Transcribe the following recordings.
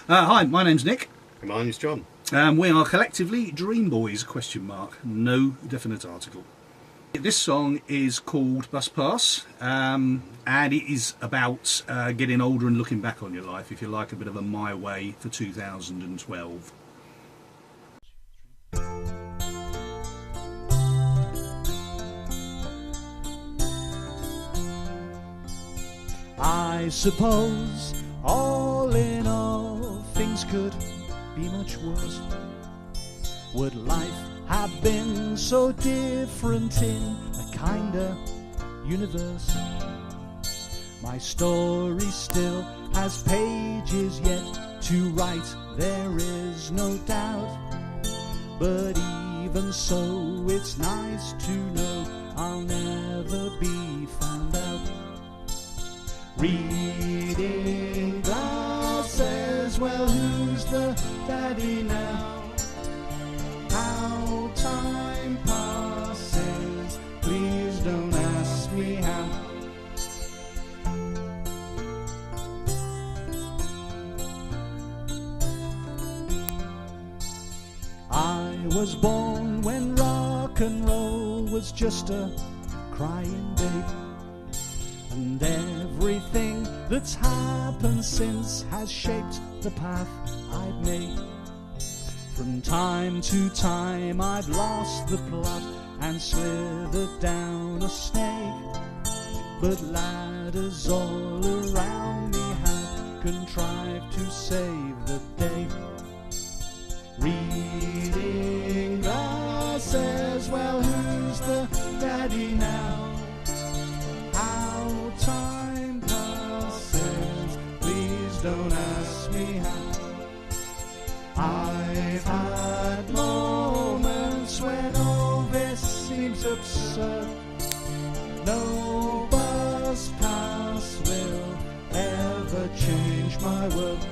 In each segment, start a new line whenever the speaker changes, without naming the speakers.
Hi, my name's Nick.
And my name's John.
We are collectively Dream Boys, ? No definite article. This song is called Bus Pass, and it is about getting older and looking back on your life, if you like, a bit of a My Way for 2012.
I suppose, all in all, things could be much worse. Would life have been so different in a kinder universe? My story still has pages yet to write, there is no doubt. But even so, it's nice to know I'll never be found out. Reading glasses, well, who's the daddy now? How time passes, please don't ask me how. I was born when rock and roll was just a crying babe, and everything that's happened since has shaped the path I've made. From time to time I've lost the plot and slithered down a snake, but ladders all around me have contrived to save the day. Reading glasses, well, who's the daddy now? How time passes, please don't ask me how. I've had moments when all this seems absurd. No bus pass will ever change my world.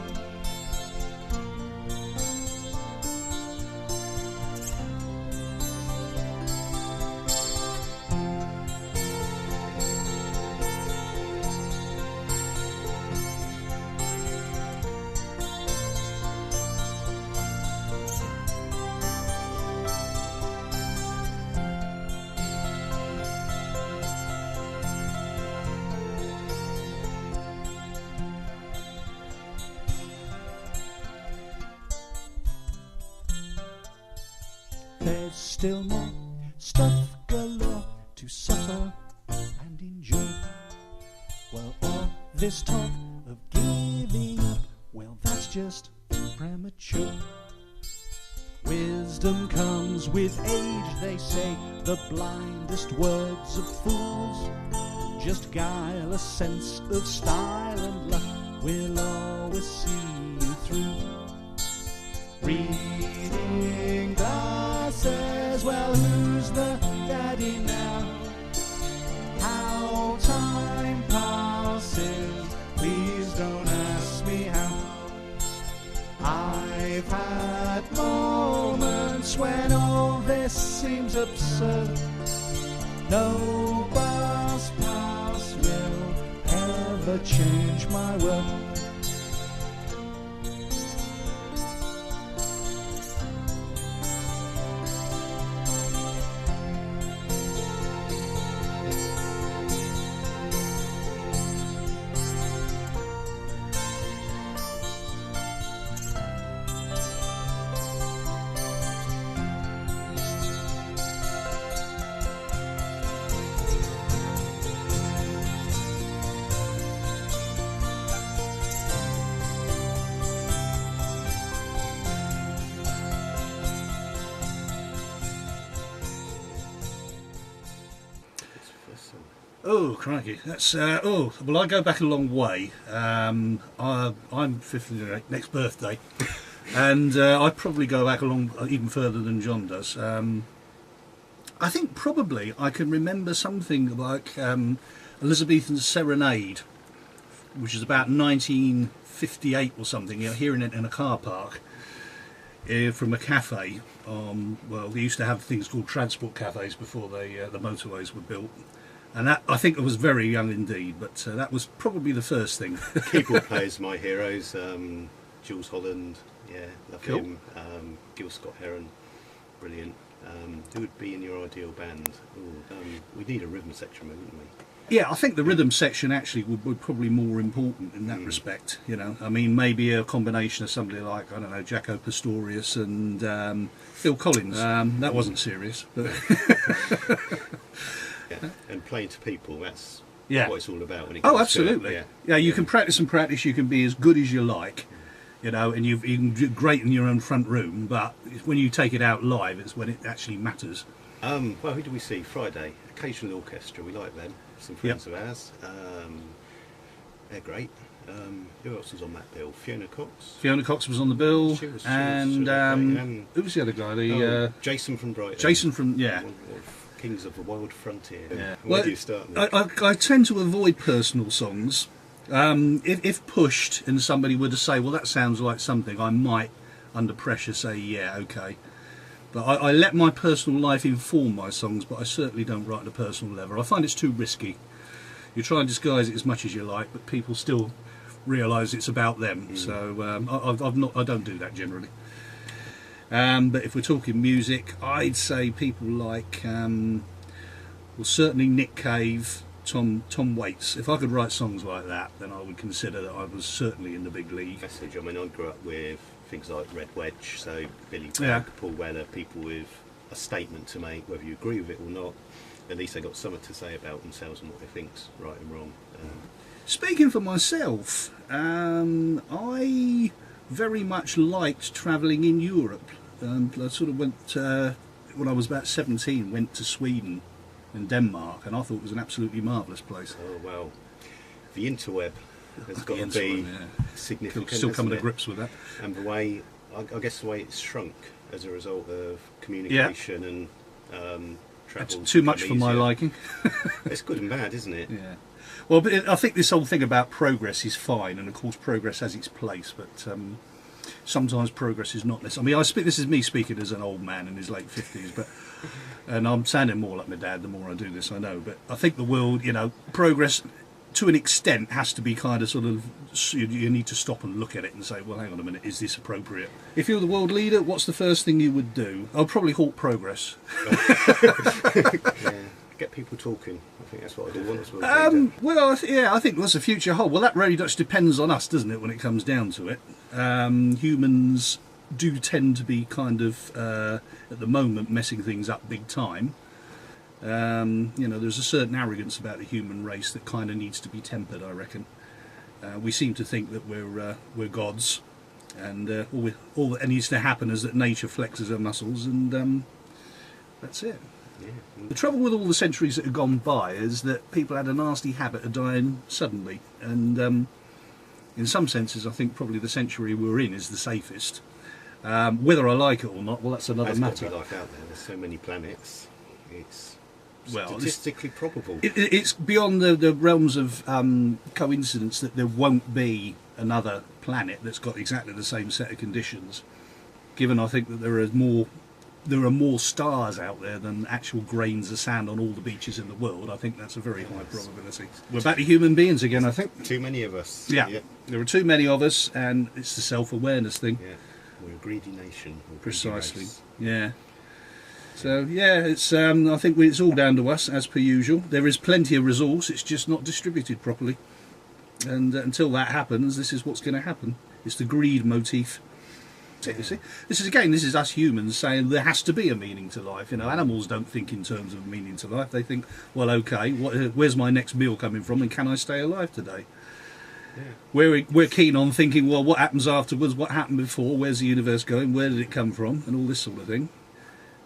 There's still more stuff galore to suffer and enjoy. Well, all this talk of giving up, well, that's just premature. Wisdom comes with age, they say, the blindest words of fools just guile a sense of style, and luck will always see you through. Reading glasses, well, who's the daddy now? How time passes, please don't ask me how. I've had moments when all this seems absurd. No bus pass will ever change my world.
Oh, crikey. That's, well, I go back a long way. I'm 50 next birthday, and I probably go back along even further than John does. I think probably I can remember something like Elizabethan Serenade, which is about 1958 or something, hearing it in a car park from a cafe. Well, they used to have things called transport cafes before the motorways were built. And that, I think I was very young indeed, but that was probably the first thing.
People plays my heroes. Jules Holland, yeah, love
Cool.
him. Gil Scott Heron, brilliant. Who would be in your ideal band? We need a rhythm section, wouldn't we?
Yeah, I think the rhythm section actually would probably more important in that respect. You know, I mean, maybe a combination of somebody like, I don't know, Jaco Pastorius and Phil Collins. That wasn't serious, but
Yeah. And playing to people, that's
Yeah.
what it's all about when it comes
oh, absolutely.
to it.
Yeah, you can practice and practice. You can be as good as you like, you know, and you can do great in your own front room. But when you take it out live, it's when it actually matters.
Well, who do we see Friday? Occasional Orchestra, we like them. Some friends of ours. They're great. Who else was on that bill? Fiona Cox.
Fiona Cox was on the bill,
She was
and
okay.
who was the other guy?
Jason from Brighton.
Jason from yeah.
One of Kings of the Wild Frontier.
Yeah.
Where do you start?
I tend to avoid personal songs. If pushed and somebody were to say, well, that sounds like something, I might, under pressure, say, yeah, okay. But I let my personal life inform my songs, but I certainly don't write at a personal level. I find it's too risky. You try and disguise it as much as you like, but people still realise it's about them. So I don't do that generally. But if we're talking music, I'd say people like, well, certainly Nick Cave, Tom Waits. If I could write songs like that, then I would consider that I was certainly in the big league.
Message. I mean, I grew up with things like Red Wedge, so Billy Bragg,
Yeah.
Paul Weller, people with a statement to make, whether you agree with it or not. At least they got something to say about themselves and what they think's right and wrong.
Speaking for myself, I very much liked travelling in Europe. I sort of went, when I was about 17, went to Sweden and Denmark, and I thought it was an absolutely marvellous place.
Oh well, the interweb has got
The
to be
interweb, yeah.
significant.
Still coming to
hasn't it?
grips with that.
And the way, I guess, the way it's shrunk as a result of communication and travel.
That's too much for my liking.
It's good and bad, isn't it?
Yeah. Well, but I think this whole thing about progress is fine, and of course progress has its place, but sometimes progress is not necessary. I mean, this is me speaking as an old man in his late 50s, but and I'm sounding more like my dad the more I do this, I know. But I think the world, you know, progress to an extent has to be kind of sort of, you need to stop and look at it and say, well, hang on a minute, is this appropriate? If you're the world leader, what's the first thing you would do? I'll probably halt progress.
Yeah. Get people talking. I think that's what I do want as well.
Well, yeah, I think what's the future hold? Well, that really just depends on us, doesn't it, when it comes down to it? Humans do tend to be kind of, at the moment, messing things up big time. You know, there's a certain arrogance about the human race that kind of needs to be tempered, I reckon. We seem to think that we're gods, and all that needs to happen is that nature flexes her muscles, and that's it.
Yeah.
The trouble with all the centuries that have gone by is that people had a nasty habit of dying suddenly, and in some senses I think probably the century we're in is the safest. Whether I like it or not, well, that's another
There's got
matter.
to be life out there. There's so many planets. It's
Well,
statistically probable.
It's beyond the realms of coincidence that there won't be another planet that's got exactly the same set of conditions, given I think that there are more stars out there than actual grains of sand on all the beaches in the world. I think that's a very high probability. We're back to human beings again, I think.
Too many of us.
Yeah, there are too many of us, and it's the self-awareness thing.
Yeah. We're a greedy nation. We're a greedy
Precisely.
race.
Yeah. So yeah, it's. I think it's all down to us, as per usual. There is plenty of resource; it's just not distributed properly. And until that happens, this is what's going to happen. It's the greed motif. You see, this is us humans saying there has to be a meaning to life. You know, animals don't think in terms of meaning to life. They think, well, okay, where's my next meal coming from, and can I stay alive today? Yeah. We're keen on thinking, well, what happens afterwards? What happened before? Where's the universe going? Where did it come from? And all this sort of thing.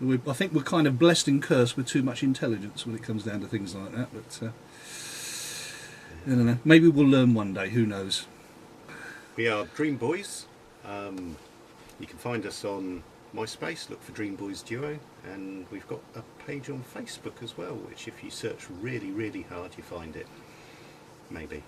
I think we're kind of blessed and cursed with too much intelligence when it comes down to things like that. But I don't know. Maybe we'll learn one day. Who knows?
We are Dream Boys. You can find us on MySpace, look for Dream Boys Duo, and we've got a page on Facebook as well, which if you search really, really hard, you find it. Maybe.